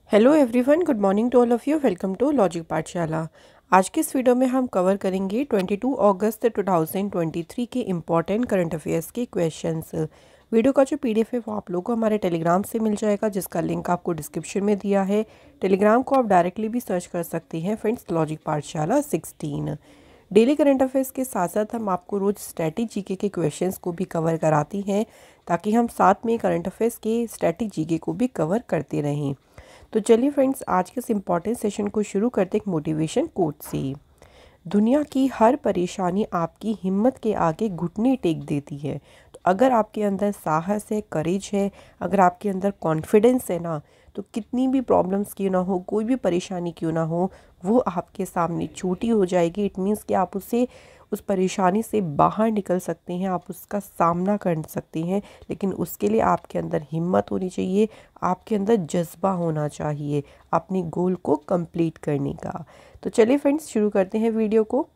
Hello everyone, good morning to all of you. Welcome to logic Pathshala. आज के इस video में हम कवर करेंगे 22 अगस्त 2023 के इम्पॉर्टेंट करंट अफेयर्स के क्वेश्चंस। वीडियो का जो पीडीएफ है वो आप लोगों को हमारे टेलीग्राम से मिल जाएगा, जिसका लिंक आपको डिस्क्रिप्शन में दिया है। टेलीग्राम को आप डायरेक्टली भी सर्च कर सकते हैं फ्रेंड्स, लॉजिक पाठशाला 16। डेली करंट अफेयर्स के साथ साथ हम आपको रोज़ स्टैटिक जीके के क्वेश्चंस को भी कवर कराती हैं, ताकि हम साथ में करंट अफेयर्स के स्टैटिक जीके को भी कवर करते रहें। तो चलिए फ्रेंड्स, आज के इस इम्पॉर्टेंट सेशन को शुरू करते एक मोटिवेशन कोट से। दुनिया की हर परेशानी आपकी हिम्मत के आगे घुटने टेक देती है। तो अगर आपके अंदर साहस है, करेज है, अगर आपके अंदर कॉन्फिडेंस है ना, तो कितनी भी प्रॉब्लम्स क्यों ना हो, कोई भी परेशानी क्यों ना हो, वो आपके सामने छोटी हो जाएगी। इट मीन्स कि आप उस परेशानी से बाहर निकल सकते हैं, आप उसका सामना कर सकते हैं। लेकिन उसके लिए आपके अंदर हिम्मत होनी चाहिए, आपके अंदर जज्बा होना चाहिए अपने गोल को कंप्लीट करने का। तो चलिए फ्रेंड्स, शुरू करते हैं वीडियो को।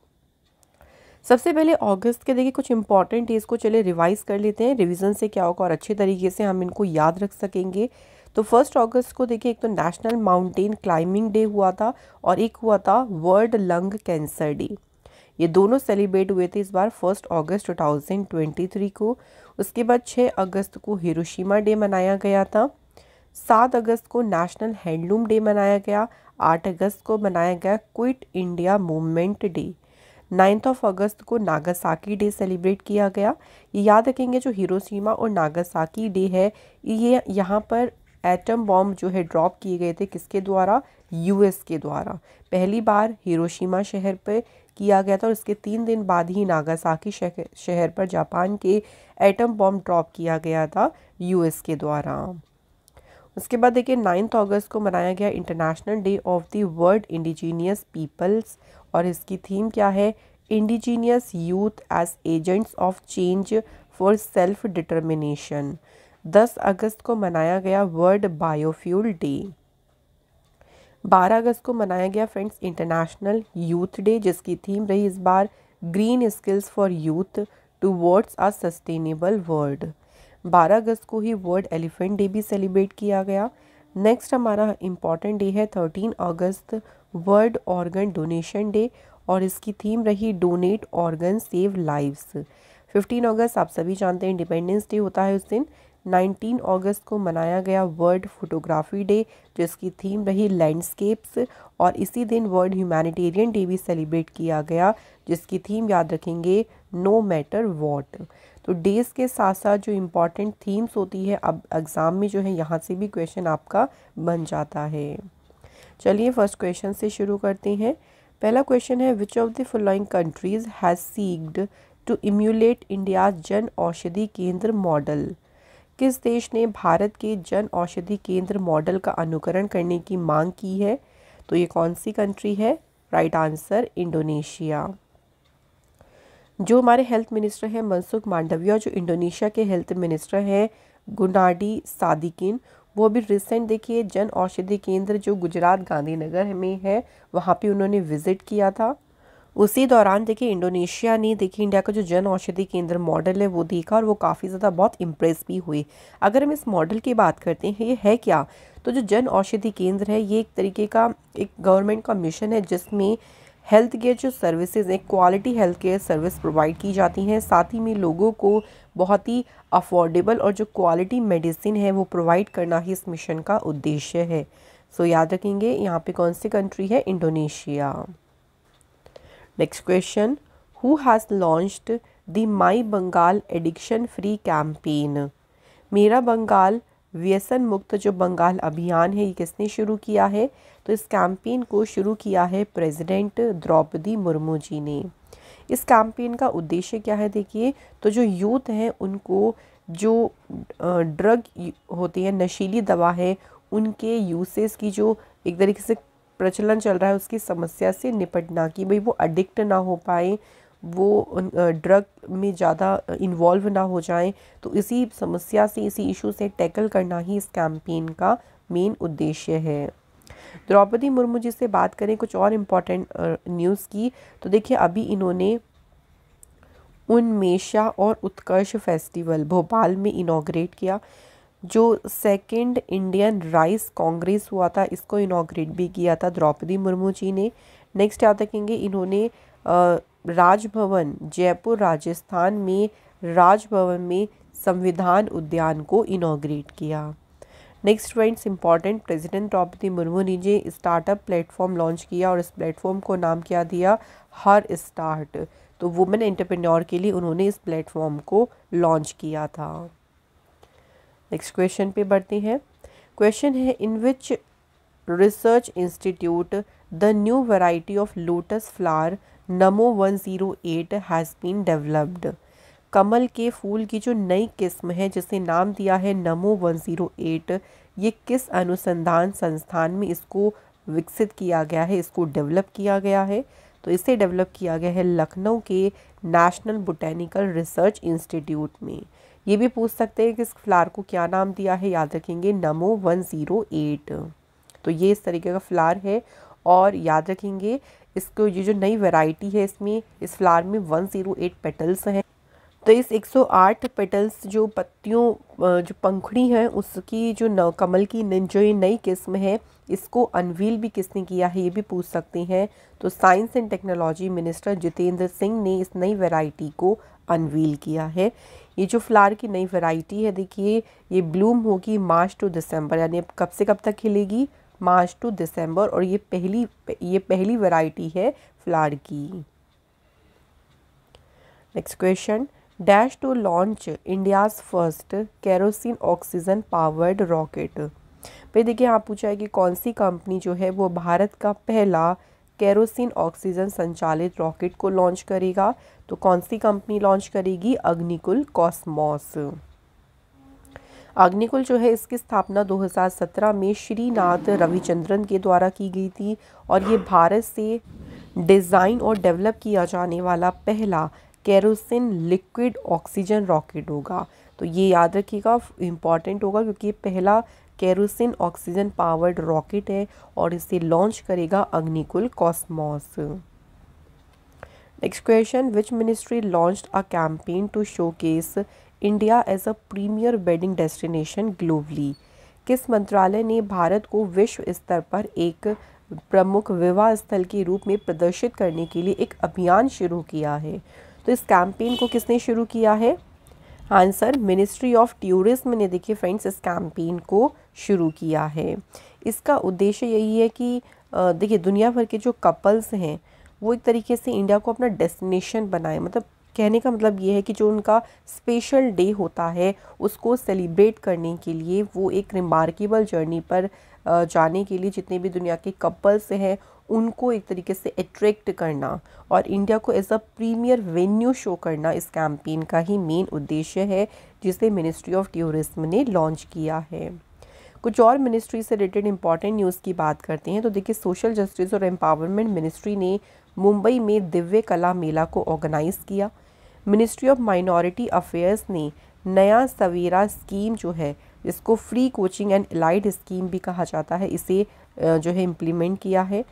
सबसे पहले अगस्त के देखिए कुछ इंपॉर्टेंट डेज को चलिए रिवाइज कर लेते हैं। रिवीजन से क्या होगा और अच्छे तरीके से हम इनको याद रख सकेंगे। तो 1 अगस्त को देखिए, एक तो नेशनल माउंटेन क्लाइंबिंग डे हुआ था और एक हुआ था वर्ल्ड लंग कैंसर डे। ये दोनों सेलिब्रेट हुए थे इस बार 1 अगस्त 2023 को। उसके बाद 6 अगस्त को हिरोशिमा डे मनाया गया था। 7 अगस्त को नेशनल हैंडलूम डे मनाया गया। 8 अगस्त को मनाया गया क्विट इंडिया मूवमेंट डे। 9 अगस्त को नागासाकी डे सेलिब्रेट किया गया। ये याद रखेंगे, जो हिरोशिमा और नागासाकी डे है, ये यहाँ पर एटम बॉम्ब जो है ड्रॉप किए गए थे, किसके द्वारा? यूएस के द्वारा। पहली बार हिरोशिमा शहर पर किया गया था और इसके 3 दिन बाद ही नागासाकी शहर पर जापान के एटम बॉम्ब ड्रॉप किया गया था यूएस के द्वारा। उसके बाद देखिए 9 अगस्त को मनाया गया international day of the world indigenous peoples, और इसकी थीम क्या है? Indigenous youth as agents of change for self determination. 10 अगस्त को मनाया गया वर्ल्ड बायोफ्यूल डे। 12 अगस्त को मनाया गया फ्रेंड्स इंटरनेशनल यूथ डे, जिसकी थीम रही इस बार green skills for youth towards a sustainable world. 12 अगस्त को ही वर्ल्ड एलिफेंट डे भी सेलिब्रेट किया गया। नेक्स्ट हमारा इम्पॉर्टेंट डे है 13 अगस्त, वर्ल्ड ऑर्गन डोनेशन डे, और इसकी थीम रही डोनेट ऑर्गन सेव लाइव्स। 15 अगस्त आप सभी जानते हैं इंडिपेंडेंस डे होता है उस दिन। 19 अगस्त को मनाया गया वर्ल्ड फोटोग्राफी डे, जिसकी थीम रही लैंडस्केप्स, और इसी दिन वर्ल्ड ह्यूमैनिटेरियन डे भी सेलिब्रेट किया गया, जिसकी थीम याद रखेंगे नो मैटर वॉट। तो डेज के साथ साथ जो इम्पॉर्टेंट थीम्स होती है, अब एग्ज़ाम में जो है यहाँ से भी क्वेश्चन आपका बन जाता है। चलिए फर्स्ट क्वेश्चन से शुरू करते हैं। पहला क्वेश्चन है, which of the following countries has seeked to emulate India Jan Aushadhi केंद्र मॉडल? किस देश ने भारत के जन औषधि केंद्र मॉडल का अनुकरण करने की मांग की है? तो ये कौन सी कंट्री है? Right answer, Indonesia. जो हमारे हेल्थ मिनिस्टर हैं मनसुख मांडविया, जो इंडोनेशिया के हेल्थ मिनिस्टर हैं गुनाडी सादिकिन, वो भी रिसेंट देखिए जन औषधि केंद्र जो गुजरात गांधीनगर में है, वहाँ पे उन्होंने विजिट किया था। उसी दौरान देखिए इंडोनेशिया ने देखिए इंडिया का जो जन औषधि केंद्र मॉडल है वो देखा, और वो काफ़ी ज़्यादा बहुत इम्प्रेस भी हुई। अगर हम इस मॉडल की बात करते हैं, ये है क्या? तो जो जन औषधि केंद्र है, ये एक तरीके का एक गवर्नमेंट का मिशन है, जिसमें हेल्थ केयर जो सर्विसेज हैं, quality health care service provide की जाती हैं, साथ ही में लोगों को बहुत ही अफोर्डेबल और जो क्वालिटी मेडिसिन है वो प्रोवाइड करना ही इस मिशन का उद्देश्य है। सो याद रखेंगे यहाँ पे कौन सी कंट्री है? Indonesia. Next question, who has launched the my Bengal addiction free campaign? मेरा बंगाल व्यसन मुक्त जो बंगाल अभियान है, ये किसने शुरू किया है? तो इस कैंपेन को शुरू किया है प्रेसिडेंट द्रौपदी मुर्मू जी ने। इस कैंपेन का उद्देश्य क्या है? देखिए, तो जो यूथ हैं उनको जो ड्रग होती है, नशीली दवा है, उनके यूसेस की जो एक तरीके से प्रचलन चल रहा है, उसकी समस्या से निपटना, कि भाई वो एडिक्ट ना हो पाए, वो ड्रग में ज़्यादा इन्वॉल्व ना हो जाएं। तो इसी समस्या से, इसी इशू से टैकल करना ही इस कैंपेन का मेन उद्देश्य है। द्रौपदी मुर्मू जी से बात करें कुछ और इम्पॉर्टेंट न्यूज़ की, तो देखिए अभी इन्होंने उन्मेषा और उत्कर्ष फेस्टिवल भोपाल में इनॉग्रेट किया। जो सेकंड इंडियन राइस कांग्रेस हुआ था इसको इनॉग्रेट भी किया था द्रौपदी मुर्मू जी ने। नेक्स्ट याद रखेंगे इन्होंने राजभवन जयपुर राजस्थान में राजभवन में संविधान उद्यान को इनॉग्रेट किया। Next friends important, president Droupadi Murmu ने जी स्टार्टअप प्लेटफॉर्म लॉन्च किया और इस प्लेटफॉर्म को नाम क्या दिया, हर स्टार्ट। तो वुमेन एंटरप्रेन्योर के लिए उन्होंने इस प्लेटफॉर्म को लॉन्च किया था। नेक्स्ट क्वेश्चन पे बढ़ते हैं। क्वेश्चन है in which research institute the new variety of lotus flower Namo 108 has been developed. कमल के फूल की जो नई किस्म है जिसे नाम दिया है नमो 108, ये किस अनुसंधान संस्थान में इसको विकसित किया गया है, इसको डेवलप किया गया है? तो इसे डेवलप किया गया है लखनऊ के नेशनल बोटेनिकल रिसर्च इंस्टीट्यूट में। ये भी पूछ सकते हैं कि इस फ्लावर को क्या नाम दिया है, याद रखेंगे नमो 108। तो ये इस तरीके का फ्लावर है और याद रखेंगे इसको ये जो नई वैरायटी है इसमें इस फ्लावर में 108 पेटल्स हैं। तो इस 108 पेटल्स जो पत्तियों जो पंखुड़ी हैं उसकी जो कमल की जो ये नई किस्म है इसको अनवील भी किसने किया है, ये भी पूछ सकते हैं। तो science and technology minister Jitendra Singh ने इस नई वैरायटी को अनवील किया है। ये जो फ्लावर की नई वैरायटी है देखिए ये ब्लूम होगी मार्च टू दिसंबर, यानी अब कब से कब तक खिलेगी, मार्च टू दिसंबर, और ये पहली वैरायटी है फ्लावर की। Next question, dash to launch India's first kerosene oxygen powered rocket. भाई देखिए आप पूछा है कि कौन सी कंपनी जो है वो भारत का पहला केरोसिन ऑक्सीजन संचालित रॉकेट को लॉन्च करेगा। तो कौन सी कंपनी लॉन्च करेगी, अग्निकुल कॉस्मॉस। अग्निकुल जो है इसकी स्थापना 2017 में श्रीनाथ रविचंद्रन के द्वारा की गई थी और ये भारत से डिज़ाइन और डेवलप किया जाने वाला पहला केरोसिन लिक्विड ऑक्सीजन रॉकेट होगा। तो ये याद रखिएगा, इम्पॉर्टेंट होगा क्योंकि ये पहला केरोसिन ऑक्सीजन पावर्ड रॉकेट है और इसे लॉन्च करेगा Agnikul cosmos. Next question, which ministry launched a campaign to showcase India as a premier wedding destination globally. किस मंत्रालय ने भारत को विश्व स्तर पर एक प्रमुख विवाह स्थल के रूप में प्रदर्शित करने के लिए एक अभियान शुरू किया है? तो इस कैंपेन को किसने शुरू किया है? आंसर, मिनिस्ट्री ऑफ टूरिज्म ने देखिए फ्रेंड्स इस कैंपेन को शुरू किया है। इसका उद्देश्य यही है कि देखिए दुनिया भर के जो कपल्स हैं वो एक तरीके से इंडिया को अपना डेस्टिनेशन बनाए, मतलब कहने का मतलब ये है कि जो उनका स्पेशल डे होता है उसको सेलिब्रेट करने के लिए वो एक रिमार्केबल जर्नी पर जाने के लिए जितने भी दुनिया के कपल्स हैं उनको एक तरीके से अट्रैक्ट करना और इंडिया को as a premier venue show करना इस कैंपेन का ही मेन उद्देश्य है जिसे मिनिस्ट्री ऑफ टूरिज्म ने लॉन्च किया है। कुछ और मिनिस्ट्री से रिलेटेड इंपॉर्टेंट न्यूज़ की बात करते हैं। तो देखिए सोशल जस्टिस और एम्पावरमेंट मिनिस्ट्री ने मुंबई में दिव्य कला मेला को ऑर्गेनाइज किया। मिनिस्ट्री ऑफ माइनॉरिटी अफेयर्स ने नया सवेरा स्कीम जो है जिसको free coaching and allied scheme भी कहा जाता है इसे जो है इम्प्लीमेंट किया है।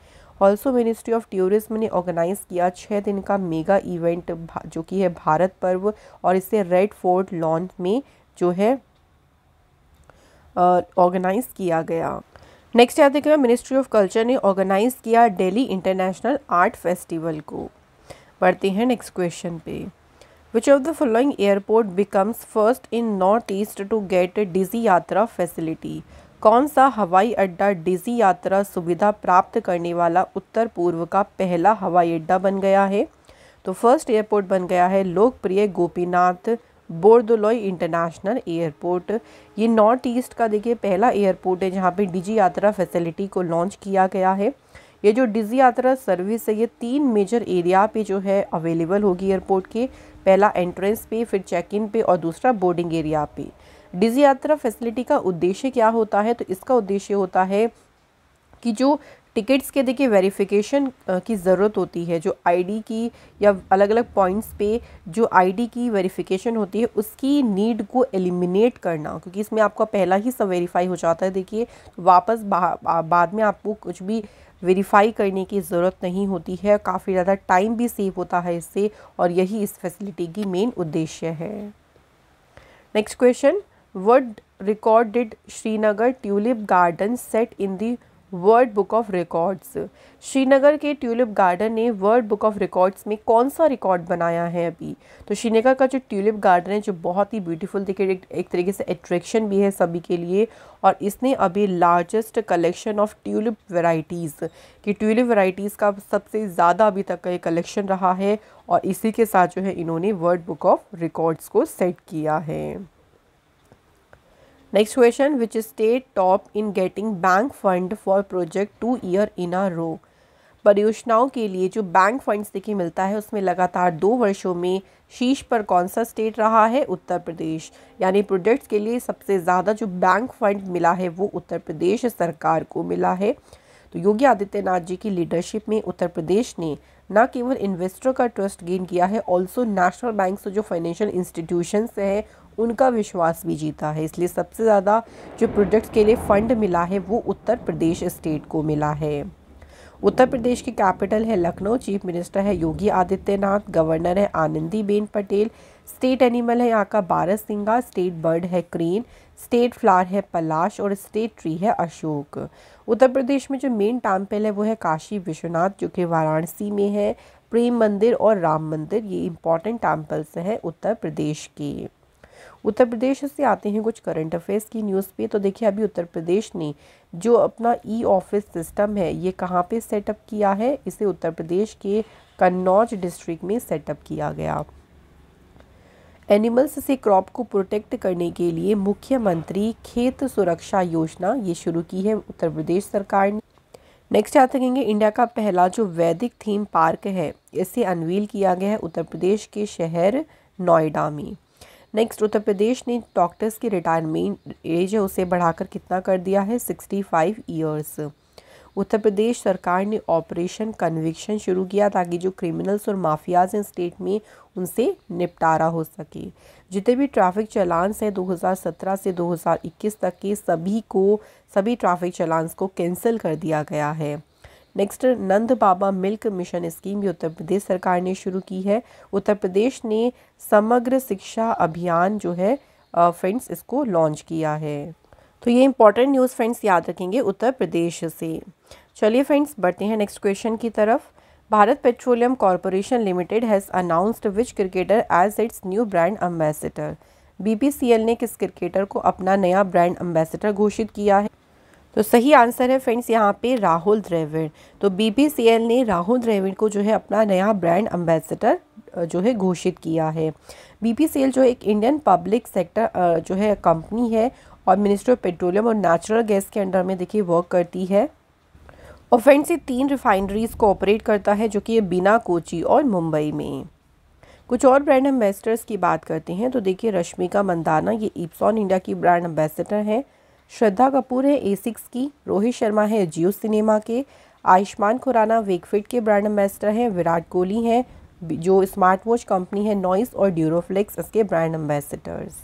ऑल्सो मिनिस्ट्री ऑफ टूरिज्म ने ऑर्गेनाइज़ किया 6 दिन का मेगा इवेंट जो कि है भारत पर्व और इसे रेड फोर्ट लॉन में जो है ऑर्गेनाइज किया गया। नेक्स्ट याद रखिएगा, मिनिस्ट्री ऑफ कल्चर ने ऑर्गेनाइज किया दिल्ली इंटरनेशनल आर्ट फेस्टिवल को। बढ़ते हैं नेक्स्ट क्वेश्चन पे। Which of the following airport becomes first in north east to get Digi Yatra facility. कौन सा हवाई अड्डा डिजी यात्रा सुविधा प्राप्त करने वाला उत्तर पूर्व का पहला हवाई अड्डा बन गया है? तो फर्स्ट एयरपोर्ट बन गया है लोकप्रिय गोपीनाथ बोरदोलोई इंटरनेशनल एयरपोर्ट। ये नॉर्थ ईस्ट का देखिए पहला एयरपोर्ट है जहाँ पे डिजी यात्रा फैसिलिटी को लॉन्च किया गया है। ये जो डिजी यात्रा सर्विस है ये 3 मेजर एरिया पे जो है अवेलेबल होगी एयरपोर्ट के, पहला एंट्रेंस पे, फिर चेक इन पे और दूसरा बोर्डिंग एरिया पे। डिजी यात्रा फैसिलिटी का उद्देश्य क्या होता है? तो इसका उद्देश्य होता है कि जो टिकट्स के देखिए वेरिफिकेशन की ज़रूरत होती है, जो आईडी की या अलग अलग पॉइंट्स पे जो आईडी की वेरिफिकेशन होती है उसकी नीड को एलिमिनेट करना, क्योंकि इसमें आपका पहला ही सब वेरीफाई हो जाता है। देखिए वापस बाद में आपको कुछ भी वेरीफाई करने की ज़रूरत नहीं होती है, काफ़ी ज़्यादा टाइम भी सेव होता है इससे और यही इस फैसिलिटी की मेन उद्देश्य है। Next question, What record did Srinagar Tulip Garden set in the world book of records? Srinagar के ट्यूलिप गार्डन ने वर्ल्ड बुक ऑफ रिकॉर्ड्स में कौन सा रिकॉर्ड बनाया है अभी? तो श्रीनगर का जो ट्यूलिप गार्डन है जो बहुत ही ब्यूटीफुल देखिए, एक तरीके से अट्रैक्शन भी है सभी के लिए, और इसने अभी largest collection of tulip varieties कि ट्यूलिप वेराइटीज़ का सबसे ज़्यादा अभी तक का ये कलेक्शन रहा है, और इसी के साथ जो है इन्होंने वर्ल्ड बुक ऑफ रिकॉर्ड्स को सेट किया है। Next question, which state top in getting bank fund for project 2 year in a row? परियोजनाओं के लिए जो बैंक फंड्स देखिए मिलता है उसमें लगातार 2 वर्षों में शीर्ष पर कौन सा स्टेट रहा है? उत्तर प्रदेश। यानी प्रोजेक्ट्स के लिए सबसे ज़्यादा जो बैंक फंड मिला है वो उत्तर प्रदेश सरकार को मिला है। तो योगी आदित्यनाथ जी की लीडरशिप में उत्तर प्रदेश ने न केवल इन्वेस्टर का ट्रस्ट गेन किया है, ऑल्सो नेशनल बैंक से जो फाइनेंशियल इंस्टीट्यूशंस है उनका विश्वास भी जीता है। इसलिए सबसे ज़्यादा जो प्रोजेक्ट्स के लिए फंड मिला है वो उत्तर प्रदेश स्टेट को मिला है। उत्तर प्रदेश की कैपिटल है लखनऊ, चीफ मिनिस्टर है योगी आदित्यनाथ, गवर्नर है आनंदीबेन पटेल, स्टेट एनिमल है यहाँ का बारहसिंगा, स्टेट बर्ड है क्रेन, स्टेट फ्लावर है पलाश और स्टेट ट्री है अशोक। उत्तर प्रदेश में जो मेन टेम्पल है वो है काशी विश्वनाथ जो कि वाराणसी में है, प्रेम मंदिर और राम मंदिर, ये इंपॉर्टेंट टेम्पल्स हैं उत्तर प्रदेश के। उत्तर प्रदेश से आते हैं कुछ करंट अफेयर्स की न्यूज़ पे। तो देखिए अभी उत्तर प्रदेश ने जो अपना ई ऑफिस सिस्टम है ये कहाँ पे सेटअप किया है? इसे उत्तर प्रदेश के कन्नौज डिस्ट्रिक्ट में सेटअप किया गया। एनिमल्स से क्रॉप को प्रोटेक्ट करने के लिए मुख्यमंत्री खेत सुरक्षा योजना ये शुरू की है उत्तर प्रदेश सरकार ने। नेक्स्ट आते हैं इंडिया का पहला जो वैदिक थीम पार्क है इसे अनवील किया गया है उत्तर प्रदेश के शहर नोएडा में। नेक्स्ट, उत्तर प्रदेश ने डॉक्टर्स की रिटायरमेंट एज है उसे बढ़ाकर कितना कर दिया है? 65 ईयर्स। उत्तर प्रदेश सरकार ने ऑपरेशन कन्विक्शन शुरू किया ताकि जो क्रिमिनल्स और माफियाज हैं स्टेट में उनसे निपटारा हो सके। जितने भी ट्रैफिक चालान्स हैं 2017 से 2021 तक के सभी ट्रैफिक चालान्स को कैंसिल कर दिया गया है। नेक्स्ट, नंद बाबा मिल्क मिशन स्कीम भी उत्तर प्रदेश सरकार ने शुरू की है। उत्तर प्रदेश ने समग्र शिक्षा अभियान जो है फ्रेंड्स इसको लॉन्च किया है। तो ये इंपॉर्टेंट न्यूज़ फ्रेंड्स याद रखेंगे उत्तर प्रदेश से। चलिए फ्रेंड्स बढ़ते हैं नेक्स्ट क्वेश्चन की तरफ। Bharat petroleum corporation limited has announced which cricketer as its new brand ambassador? BPCL ने किस क्रिकेटर को अपना नया ब्रांड एम्बेसडर घोषित किया है? तो सही आंसर है फ्रेंड्स यहाँ पे राहुल द्रविड़। तो बीपीसीएल ने राहुल द्रविड़ को जो है अपना नया ब्रांड एम्बेसडर जो है घोषित किया है। बीपीसीएल जो एक इंडियन पब्लिक सेक्टर जो है कंपनी है और मिनिस्ट्री ऑफ पेट्रोलियम और नेचुरल गैस के अंडर में देखिए वर्क करती है। और फ्रेंड्स ये 3 रिफाइनरीज को ऑपरेट करता है जो कि ये बिना, कोची और मुंबई में। कुछ और ब्रांड एम्बेसडर्स की बात करते हैं। तो देखिए रश्मिका मंदाना ये इप्सॉन इंडिया की ब्रांड एम्बेसडर है। श्रद्धा कपूर है एसिक्स की, रोहित शर्मा है जियो सिनेमा के, आयुष्मान खुराना वेकफिट के ब्रांड एम्बेसडर हैं, विराट कोहली हैं जो स्मार्ट वॉच कंपनी है नॉइस और ड्यूरोफ्लेक्स इसके brand ambassadors.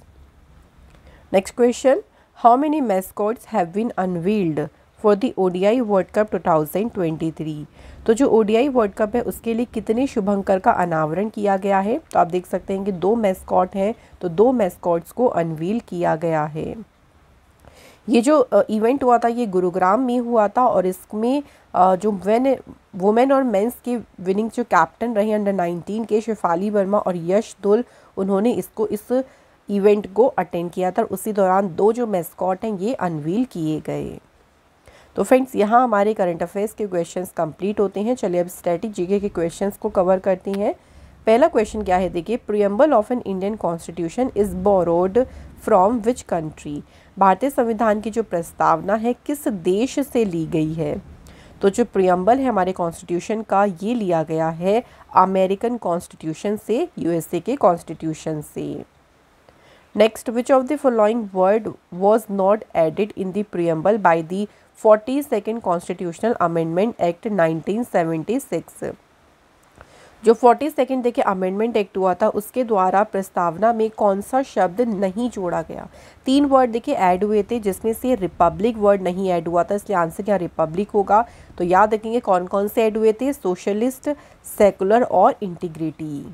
Next question, how many mascots have been unveiled for the ODI world cup 2023? तो जो ओडीआई वर्ल्ड कप है उसके लिए कितने शुभंकर का अनावरण किया गया है? तो आप देख सकते हैं कि 2 मैस्कॉट हैं, तो 2 मैस्कॉट्स को अनवील किया गया है। ये जो इवेंट हुआ था ये गुरुग्राम में हुआ था और इसमें जो वुमेन और मेंस के विनिंग जो कैप्टन रहे अंडर 19 के शेफाली वर्मा और यश दुल, उन्होंने इस इवेंट को अटेंड किया था। उसी दौरान 2 जो मैस्कॉट हैं ये अनवील किए गए। तो फ्रेंड्स यहाँ हमारे करंट अफेयर्स के क्वेश्चंस कंप्लीट होते हैं। चलिए अब स्टैटिक जीके के क्वेश्चंस को कवर करते हैं। पहला क्वेश्चन क्या है देखिए, preamble of an Indian constitution is borrowed from which country? भारतीय संविधान की जो प्रस्तावना है किस देश से ली गई है? तो जो प्रीएम्बल है हमारे कॉन्स्टिट्यूशन का ये लिया गया है अमेरिकन कॉन्स्टिट्यूशन से, यूएसए के कॉन्स्टिट्यूशन से। Next, which of the following word was not added in the preamble by the 42nd constitutional amendment act 1976? जो 42nd देखिए अमेंडमेंट एक्ट हुआ था उसके द्वारा प्रस्तावना में कौन सा शब्द नहीं जोड़ा गया? 3 वर्ड देखिए ऐड हुए थे जिसमें से रिपब्लिक वर्ड नहीं ऐड हुआ था, इसलिए आंसर यहाँ रिपब्लिक होगा। तो याद रखेंगे कौन कौन से ऐड हुए थे, सोशलिस्ट, सेकुलर और इंटीग्रिटी।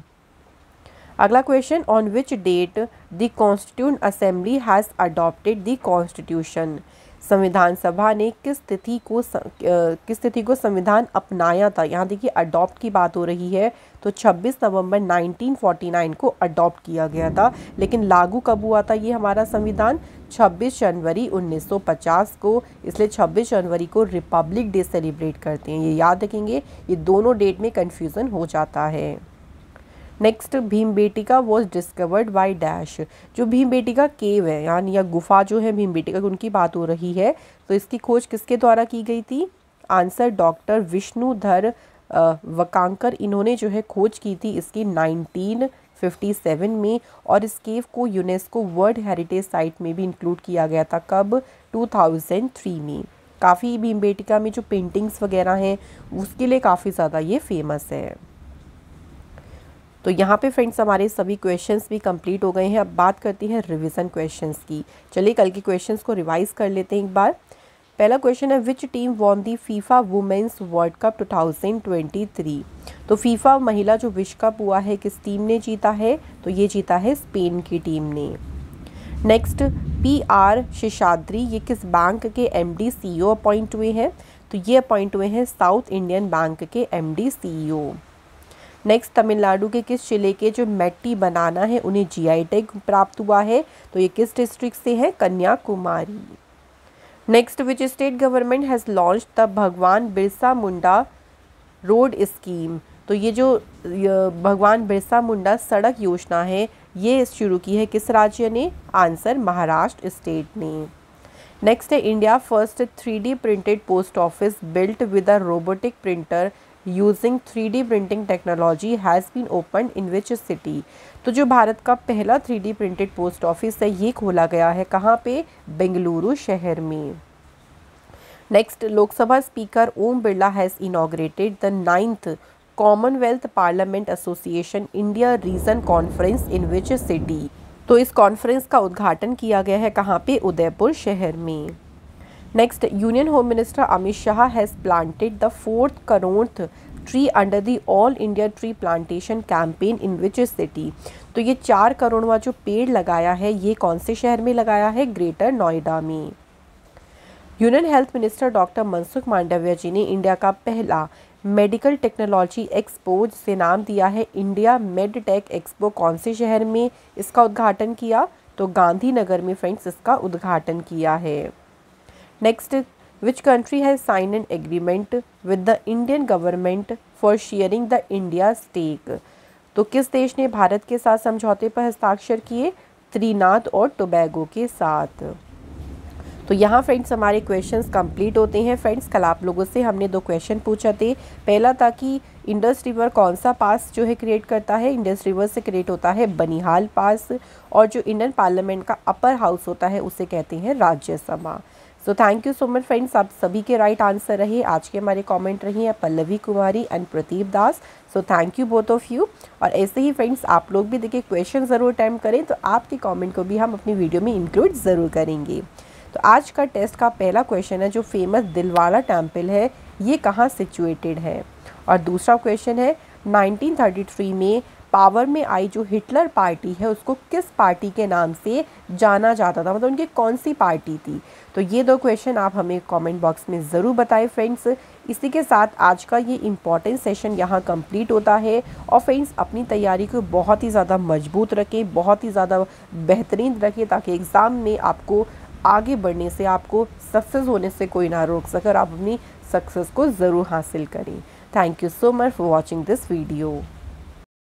अगला question, on which date the constituent assembly has adopted the constitution. संविधान सभा ने किस तिथि को संविधान अपनाया था। यहाँ देखिए अडॉप्ट की बात हो रही है, तो 26 नवंबर 1949 को अडॉप्ट किया गया था, लेकिन लागू कब हुआ था ये हमारा संविधान, 26 जनवरी 1950 को। इसलिए 26 जनवरी को रिपब्लिक डे सेलिब्रेट करते हैं, ये याद रखेंगे, ये दोनों डेट में कन्फ्यूज़न हो जाता है। Next, Bhimbetka was discovered by dash. जो भीमबेटिका केव है यानी या गुफा जो है भीमबेटिका की, उनकी बात हो रही है, तो इसकी खोज किसके द्वारा की गई थी। आंसर, डॉक्टर विष्णुधर वकांकर, इन्होंने जो है खोज की थी इसकी 1957 में, और इस केव को यूनेस्को वर्ल्ड हेरिटेज साइट में भी इंक्लूड किया गया था। कब, 2003 में। काफ़ी भीमबेटिका में जो पेंटिंग्स वगैरह हैं उसके लिए काफ़ी ज़्यादा ये फेमस है। तो यहाँ पे फ्रेंड्स हमारे सभी क्वेश्चंस भी कंप्लीट हो गए हैं। अब बात करते हैं रिवीजन क्वेश्चंस की। चलिए कल के क्वेश्चंस को रिवाइज कर लेते हैं एक बार। पहला क्वेश्चन है, which team won the FIFA women's world cup 2023। तो फीफा महिला जो विश्व कप हुआ है किस टीम ने जीता है, तो ये जीता है स्पेन की टीम ने। नेक्स्ट, PR शेषाद्री, ये किस बैंक के MD CEO अपॉइंट हुए हैं, तो ये अपॉइंट हुए हैं साउथ इंडियन बैंक के MD CEO। नेक्स्ट, तमिलनाडु के किस जिले के जो मैटी बनाना है उन्हें GI टैग प्राप्त हुआ है, तो ये किस डिस्ट्रिक्ट से है, Kanyakumari. Next, which state government has launch the भगवान बिरसा मुंडा रोड स्कीम। तो ये जो भगवान बिरसा मुंडा सड़क योजना है ये शुरू की है किस राज्य ने, आंसर, महाराष्ट्र स्टेट ने। नेक्स्ट है, India first 3D printed post office built with a robotic printer using 3D printing technology has been open in which city. तो जो भारत का पहला 3D प्रिंटेड पोस्ट ऑफिस है ये खोला गया है कहाँ पे, बेंगलुरु शहर में। Next, Lok Sabha speaker Om Birla has inaugurated the 9th Commonwealth parliament association India region conference in which city. तो इस कॉन्फ्रेंस का उद्घाटन किया गया है कहाँ पे, उदयपुर शहर में। Next, union home minister Amit Shah has planted the 4th करोड़th tree under the all India tree plantation campaign in which city. तो ये 4 करोड़वां जो पेड़ लगाया है ये कौन से शहर में लगाया है, ग्रेटर नोएडा में। Union health minister doctor Mansukh Mandaviya ji ने इंडिया का पहला मेडिकल टेक्नोलॉजी एक्सपो से नाम दिया है इंडिया मेडटेक एक्सपो, कौन से शहर में इसका उद्घाटन किया, तो गांधीनगर में फ्रेंड्स इसका उद्घाटन किया है। Next, which country has sign an agreement with the Indian government for sharing the India stack. तो किस देश ने भारत के साथ समझौते पर हस्ताक्षर किए, त्रिनाद और टोबैगो के साथ। तो यहाँ फ्रेंड्स हमारे क्वेश्चंस कंप्लीट होते हैं। फ्रेंड्स कल आप लोगों से हमने 2 क्वेश्चन पूछा थे। पहला था कि इंडस रिवर कौन सा पास जो है क्रिएट करता है, इंडस रिवर से क्रिएट होता है बनिहाल पास, और जो इंडियन पार्लियामेंट का अपर हाउस होता है उसे कहते हैं राज्यसभा। सो thank you so much friends, आप सभी के राइट आंसर रहे। आज के हमारे कमेंट रही हैं Pallavi Kumari and Pradeep Das. So thank you both of you. और ऐसे ही फ्रेंड्स आप लोग भी देखिए क्वेश्चन ज़रूर अटेम्प्ट करें, तो आपके कमेंट को भी हम अपनी वीडियो में इंक्लूड ज़रूर करेंगे। तो आज का टेस्ट का पहला क्वेश्चन है, जो फेमस दिलवाड़ा टेम्पल है ये कहाँ सिचुएटेड है। और दूसरा क्वेश्चन है, 1933 में पावर में आई जो हिटलर पार्टी है उसको किस पार्टी के नाम से जाना जाता था, मतलब उनकी कौन सी पार्टी थी। तो ये 2 क्वेश्चन आप हमें कमेंट बॉक्स में ज़रूर बताएं फ्रेंड्स। इसी के साथ आज का ये इम्पॉर्टेंट सेशन यहाँ कंप्लीट होता है। और फ्रेंड्स अपनी तैयारी को बहुत ही ज़्यादा मजबूत रखें, बहुत ही ज़्यादा बेहतरीन रखें, ताकि एग्ज़ाम में आपको आगे बढ़ने से, आपको सक्सेस होने से कोई ना रोक सके और आप अपनी सक्सेस को ज़रूर हासिल करें। Thank you so much for watching this video.